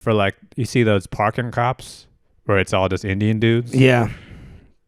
for like, you see those parking cops where it's all just Indian dudes. Yeah.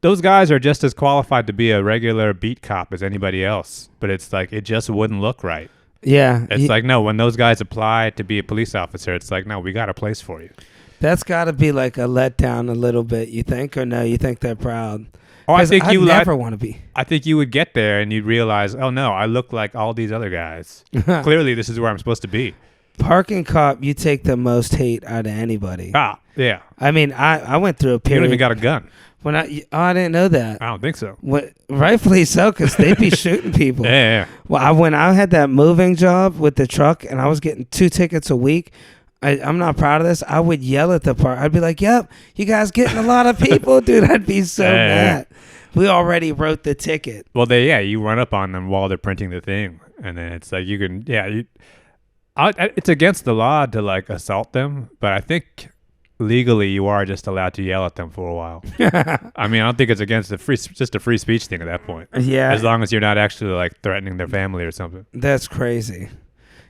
Those guys are just as qualified to be a regular beat cop as anybody else, but it's like it just wouldn't look right. Yeah. It's like, no, when those guys apply to be a police officer, it's like, no, we got a place for you. That's got to be like a letdown a little bit, you think, or no? You think they're proud? Oh, I think you never want to be. I think you would get there and you'd realize, oh no, I look like all these other guys. Clearly, this is where I'm supposed to be. Parking cop, you take the most hate out of anybody. Ah, yeah. I mean, I went through a You period. don't even got a gun. When I didn't know that. I don't think so. Rightfully so, because they'd be shooting people. Yeah. Well, when I had that moving job with the truck and I was getting 2 tickets a week, I'm not proud of this. I would yell at the park. I'd be like, yep, you guys getting a lot of people? Dude, I'd be so mad. We already wrote the ticket. Well, you run up on them while they're printing the thing. And then it's like it's against the law to like assault them. But I think legally you are just allowed to yell at them for a while. I mean, I don't think it's against just a free speech thing at that point. Yeah. As long as you're not actually like threatening their family or something. That's crazy.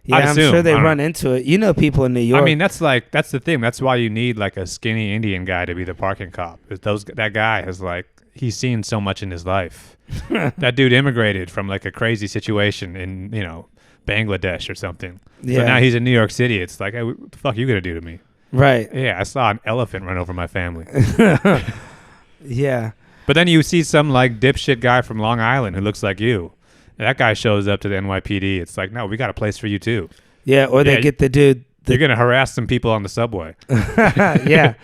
Yeah, I'm sure they run into it. You know people in New York. I mean, that's the thing. That's why you need like a skinny Indian guy to be the parking cop. That guy has like, he's seen so much in his life. That dude immigrated from like a crazy situation in, Bangladesh or something. Yeah. So now he's in New York City. It's like, hey, what the fuck are you going to do to me? Right. Yeah, I saw an elephant run over my family. Yeah. But then you see some like dipshit guy from Long Island who looks like you. That guy shows up to the NYPD. It's like, no, we got a place for you too. Yeah, or they get the dude. You're going to harass some people on the subway. Yeah.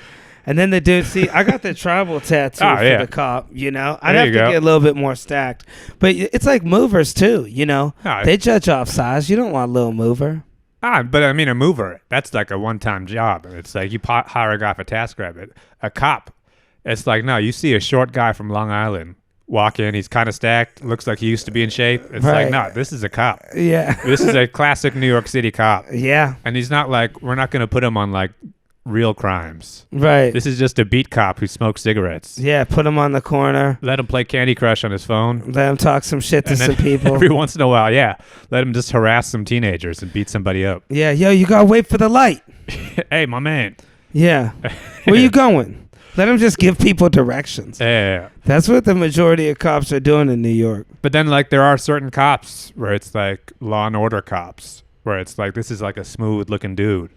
And then the dude, I got the tribal tattoo for the cop, I'd have to get a little bit more stacked. But it's like movers too, They judge off size. You don't want a little mover. But I mean, a mover, that's like a one-time job. It's like you hire a guy for TaskRabbit. A cop, it's like, no, you see a short guy from Long Island walk in, he's kind of stacked, looks like he used to be in shape. It's like, no, this is a cop. Yeah. This is a classic New York City cop. Yeah. And he's not like, we're not going to put him on like real crimes. Right. This is just a beat cop who smokes cigarettes. Yeah, put him on the corner. Let him play Candy Crush on his phone. Let him talk some shit to some people. Every once in a while, let him just harass some teenagers and beat somebody up. Yeah, yo, you got to wait for the light. Hey, my man. Yeah. Where you going? Let them just give people directions. Yeah. That's what the majority of cops are doing in New York. But then, like, there are certain cops where it's like Law and Order cops, where it's like, this is like a smooth-looking dude,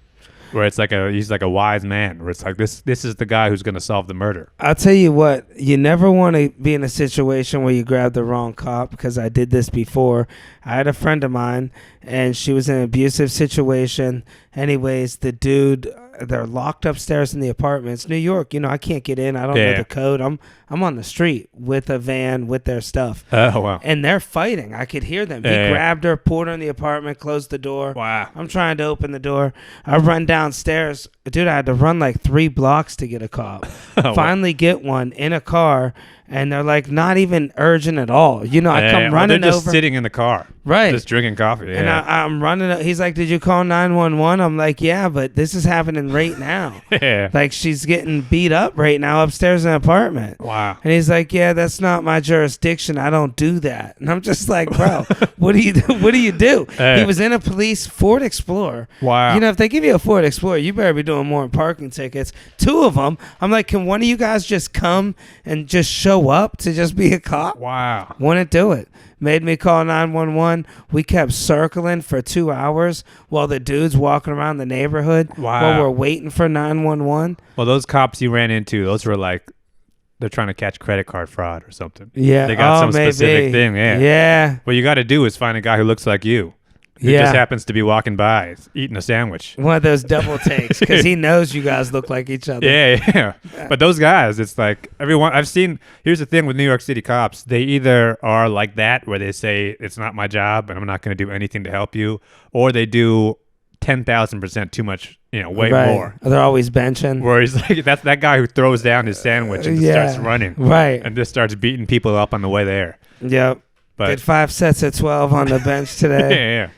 where it's like he's like a wise man, where it's like, this is the guy who's going to solve the murder. I'll tell you what, you never want to be in a situation where you grab the wrong cop, because I did this before. I had a friend of mine, and she was in an abusive situation. Anyways, the dude... They're locked upstairs in the apartments. New York, I can't get in. I don't know the code. I'm on the street with a van with their stuff. Oh, wow. And they're fighting. I could hear them. He grabbed her, pulled her in the apartment, closed the door. Wow. I'm trying to open the door. I run downstairs. Dude, I had to run like 3 blocks to get a cop. Finally get one in a car, and they're like not even urgent at all. I come running they're just over. sitting in the car. Right. Just drinking coffee. Yeah. And I'm running. He's like, did you call 911? I'm like, yeah, but this is happening right now. Yeah. Like, she's getting beat up right now upstairs in an apartment. Wow. And he's like, yeah, that's not my jurisdiction. I don't do that. And I'm just like, bro, what do you do? What do you do? He was in a police Ford Explorer. Wow. If they give you a Ford Explorer, you better be doing more than parking tickets. 2 of them. I'm like, can one of you guys just come and just show up to just be a cop? Wow. Wouldn't do it. Made me call 911. We kept circling for 2 hours while the dude's walking around the neighborhood while we're waiting for 911. Well, those cops you ran into, those were like, they're trying to catch credit card fraud or something. Yeah. They got some specific thing. Yeah. Yeah. What you got to do is find a guy who looks like you. Who just happens to be walking by, eating a sandwich. One of those double takes, because he knows you guys look like each other. Yeah. But those guys, it's like everyone I've seen. Here's the thing with New York City cops: they either are like that, where they say it's not my job and I'm not going to do anything to help you, or they do 10,000% too much, way more. They're always benching. Where he's like, that's that guy who throws down his sandwich and just starts running, right, and just starts beating people up on the way there. Yep. Did 5 sets at 12 on the bench today. Yeah.